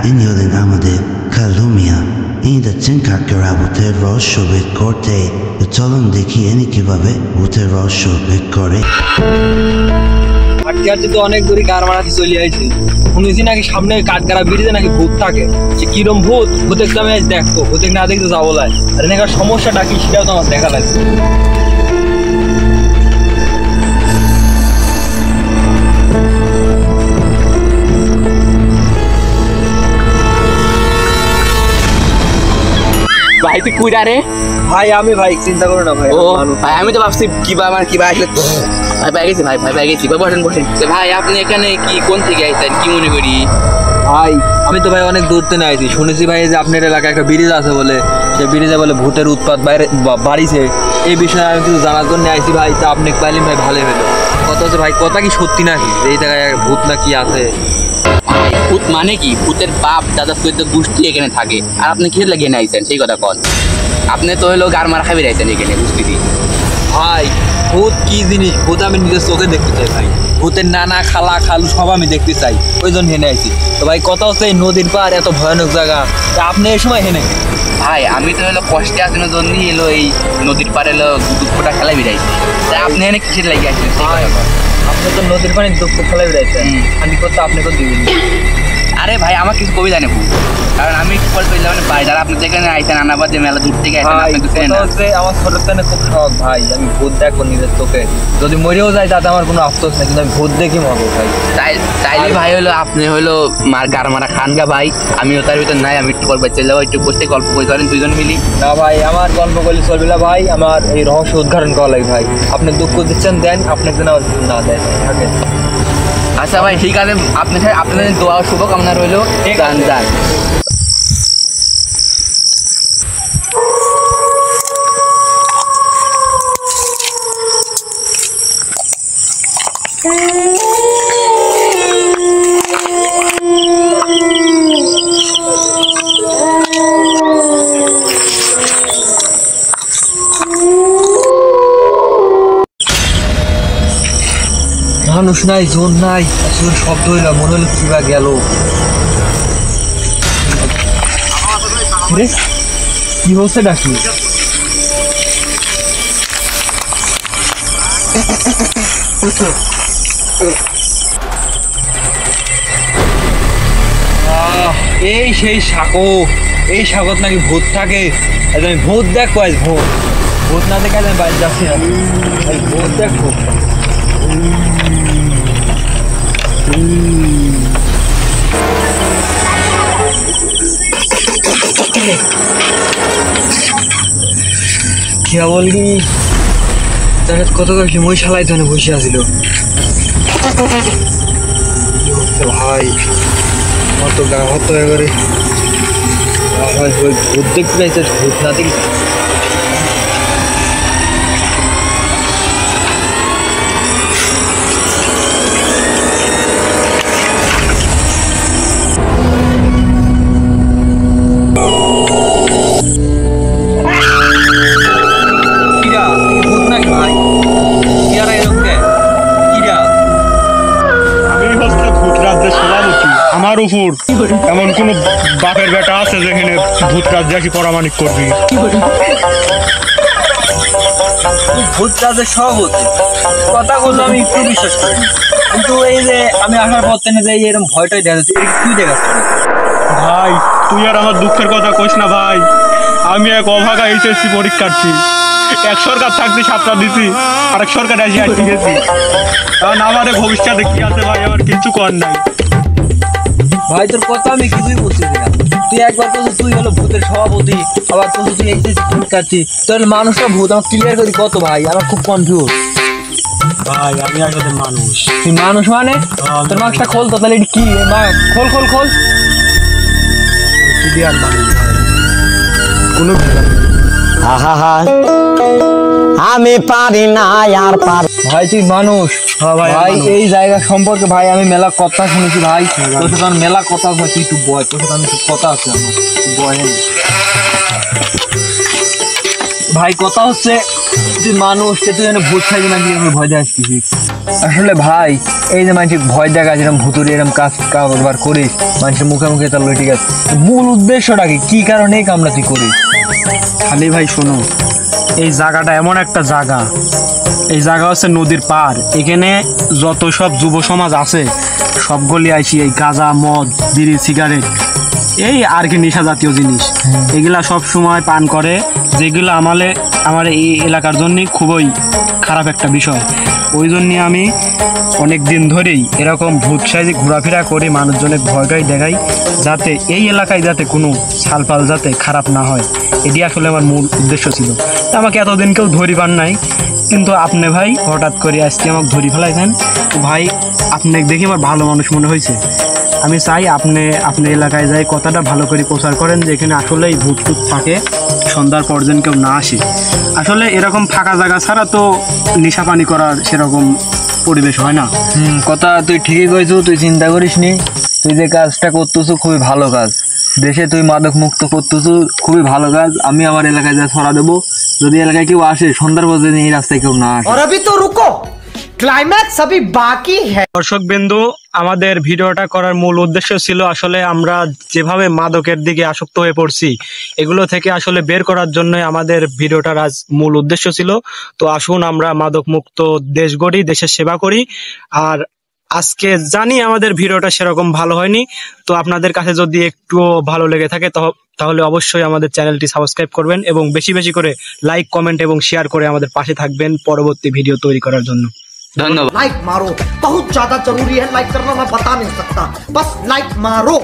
inyoling amade kalumia ইনি যাচ্ছেন কাকেরা ভূতের রহস্য ভেদ করতে। চলুন দেখি এনি কিভাবে ভূতের রহস্য ভেদ করে। হাঁটতে তো অনেক দূরে গার মারাতে চলে আসছি, শুনেছি নাকি সামনে কাঠগাড়া ব্রিজে নাকি ভূত থাকে। সে কিরম ভূত, ভূতের তো আমি আজ দেখবো, ভূতের না দেখতে যাবো লাই। আর এখানকার সমস্যাটা কি সেটাও তো আমার দেখা লাগছে। ভাই তুই কুইরা রে? ভাই আমি ভাই চিন্তা করো না ভাই। ও ভাই আমি তো ভাবছি কিবা আমার কিবা আসলে ভাই পাই গেছি, ভাই পাই গেছি। বসেন বসেন। ভাই আপনি এখানে কি কোন থেকে আইছেন কি মনে করি? ভাই আমি তো ভাই অনেক দূর থেকে আইছি, শুনেছি ভাই যে আপনার এলাকায় একটা ব্রিজ আছে বলে, সে ব্রিজে বলে ভূতের উৎপাত বাইরে বাড়িছে। এই বিষয়ে আমি কিছু জানার জন্য আইছি ভাই। তা আপনি পাইলেন ভাই ভালো হলো। কথা হচ্ছে ভাই কথা কি সত্যি নাকি এই জায়গায় ভূত না কি আছে? ভূত মানে কি? ভূতের বাপ দাদা চৈদ্দ গোষ্ঠী এখানে থাকে। আর আপনি কি লাগিয়ে আইছেন সেই কথা কন। আপনি তো হলো গার মারা খাবি আইছেন এখানে বুঝতেছি। ভাই ভূত কি জিনিস, ভূত আমি নিজের চোখে দেখতে চাই ভাই। ভূতের নানা খালা খালু সব আমি দেখতে চাই, ওই জন্য হেনে আইছি। তো ভাই কথা হচ্ছে এই নদীর পার এত ভয়ানক জায়গা, আপনি এই সময় হেনে? ভাই আমি তো হলো কষ্টে আসানোর জন্যই এলো এই নদীর পাড়ে এলো দুঃখটা খেলা বেড়াইছি। তাই আপনি এখানে কিসের লাগিয়ে আসছেন? আপনি তো নদীর পানি দুঃখ খেলা বেড়াইছেন, আমি করতে আপনি করে দিবেন। আরে ভাই আমার কিছু কবিতা নেব, কারণ আমি একটু পরে চলে ভাই যারা আপনি যেখানে আইছেন আনাবাদ যে মেলা দূর থেকে আইছেন আপনি তো চেনেন না। আমার ছোট থেকে খুব শখ ভাই, আমি ভূত দেখবো নিজের চোখে। যদি মরেও যায় তাতে আমার কোনো আফসোস নেই, কিন্তু আমি ভূত দেখি মরবো ভাই। তাইলে ভাই হলো আপনি হলো মার গার মারা খানগা ভাই, আমিও তার ভিতর নাই। আমি একটু পর চলে যাবো, একটু বসে গল্প করে করেন দুইজন মিলি। না ভাই আমার গল্প করলে চলবে না ভাই, আমার এই রহস্য উদ্ঘাটন করা লাগে ভাই। আপনি দুঃখ দিচ্ছেন দেন, আপনার জন্য না দেন থাকেন। আচ্ছা ভাই ঠিক আছে, আপনাদের দোয়া শুভকামনা রইল। গান যান। মানুষ নাই, জোর নাই, শব্দ হইল, মনে হলো কিবা গেল। কি হচ্ছে ডাকি? এই সেই সাঁকো, এই সাঁকত নাকি ভূত থাকে। আমি ভূত দেখবো আজ, ভূত ভূত না দেখে আমি বাইরে যাচ্ছি না, ভূত দেখবো। কি বলবি কত কয়েকটি মই শালাই ধরে বসে আছিল ভাই। অত গা হত এবারে ভূত দেখতে চাইছে, ভূত না দেখি। আমার উপর এমন কোন বাপের বেটা আছে যেখানে ভূত রাজ্জাকি পরামানিক করবি? ভূত রাজের সভাপতি কথাগুলো আমি একটু বিশ্বাস করি, কিন্তু এই যে আমি আসার পর থেকে যে এরকম ভয়টাই দেখা যাচ্ছে, তুই দেখাচ্ছ ভাই। তুই আর আমার দুঃখের কথা কইস না ভাই। আমি এক অভাগা এইচএসসি পরীক্ষার্থী, এক সরকার চাকরি 7টা দিছি, আরেক সরকার এসে আটকে গেছি। কারণ আমাদের ভবিষ্যতে কি আছে ভাই আমার কিছু কর নাই ভাই। তোর কথা আমি কিছুই বুঝতেছি না। তুই একবার বলছো তুই হলো ভূতের সভাপতি, আবার বলছো তুই এইচএসসি পরীক্ষার্থী। তোর মানুষটা ভূত আমার ক্লিয়ার করি কত ভাই, আমার খুব কনফিউজ ভাই। আমি আসলে মানুষ। তুই মানুষ মানে? তোর মাস্কটা খোল তো, তাহলে কি খোল খোল খোল। ক্লিয়ার মানুষ কোনো আমি পারি না আর পার। ভাই তুই মানুষ? ভাই এই জায়গা সম্পর্কে ভাই আমি মেলা কথা শুনেছি ভাই, তোর সাথে আমার মেলা কথা আছে। তুই একটু বয়, তোর সাথে আমি কথা আছে আমার, বয়। ভাই কথা হচ্ছে তুই মানুষ তুই যেন ভূত খাইবি না কি ভয় দেখাচ্ছিস? আসলে ভাই এই যে মানুষ ভয় দেখা যেরকম ভূতুরে এরকম কাজ কারবার করিস মানুষের মুখে মুখে তাহলে ঠিক আছে, মূল উদ্দেশ্যটা কি কারণে এই কামটা তুই করিস? খালি ভাই শোনো, এই জায়গাটা এমন একটা জায়গা, এই জায়গা হচ্ছে নদীর পার। এখানে যত সব যুব সমাজ আছে সবগুলি আইসি এই গাঁজা, মদ, বিড়ি, সিগারেট, এই আর কি নেশা জাতীয় জিনিস এগুলা সব সময় পান করে, যেগুলো আমার এই এলাকার জন্য খুবই খারাপ একটা বিষয়। ওই জন্য আমি অনেক দিন ধরেই এরকম ভূত সাইজে ঘোরাফেরা করে মানুষজনের ভয়টাই দেখাই, যাতে এই এলাকায় যাতে কোনো ছালপাল যাতে খারাপ না হয়। এটি আসলে আমার মূল উদ্দেশ্য ছিল। তা আমাকে এতদিন কেউ ধরি পান নাই, কিন্তু আপনি ভাই হঠাৎ করে আজকে আমাকে ধরি ফেলাইছেন। তো ভাই আপনাকে দেখি আমার ভালো মানুষ মনে হয়েছে। আমি চাই আপনি এলাকায় যাই কথাটা ভালো করে প্রচার করেন যে এখানে আসলেই ভূত টুত থাকে, সন্ধ্যার পর যেন কেউ না আসে। আসলে এরকম ফাঁকা জায়গা ছাড়া তো নেশা পানি করার সেরকম পরিবেশ হয় না। কথা তুই ঠিকই কইছো, তুই চিন্তা করিস নি, তুই যে কাজটা করতেছো খুবই ভালো কাজ, দেশে তুই মাদক মুক্ত করতেছো খুবই ভালো কাজ। আমি আমার এলাকায় যা ছড়া দেবো, যদি এলাকায় কেউ আসে সন্ধ্যার পর এই রাস্তায় কেউ না আসে। और अभी तो रुको, क्लाइमैक्स अभी बाकी है। দর্শক বিন্দু, আমাদের ভিডিওটা করার মূল উদ্দেশ্য ছিল আসলে আমরা যেভাবে মাদকের দিকে আসক্ত হয়ে পড়ছি এগুলো থেকে আসলে বের করার জন্য আমাদের ভিডিওটার আজ মূল উদ্দেশ্য ছিল। তো আসুন আমরা মাদক মুক্ত দেশ গড়ি, দেশের সেবা করি। আর আজকে জানি আমাদের ভিডিওটা সেরকম ভালো হয়নি, তো আপনাদের কাছে যদি একটু ভালো লেগে থাকে তাহলে অবশ্যই আমাদের চ্যানেলটি সাবস্ক্রাইব করবেন এবং বেশি বেশি করে লাইক, কমেন্ট এবং শেয়ার করে আমাদের পাশে থাকবেন পরবর্তী ভিডিও তৈরি করার জন্য। ধন্যবাদ। लाइक मारो, बहुत ज्यादा जरूरी है लाइक करना, मैं बता नहीं सकता, बस लाइक मारो।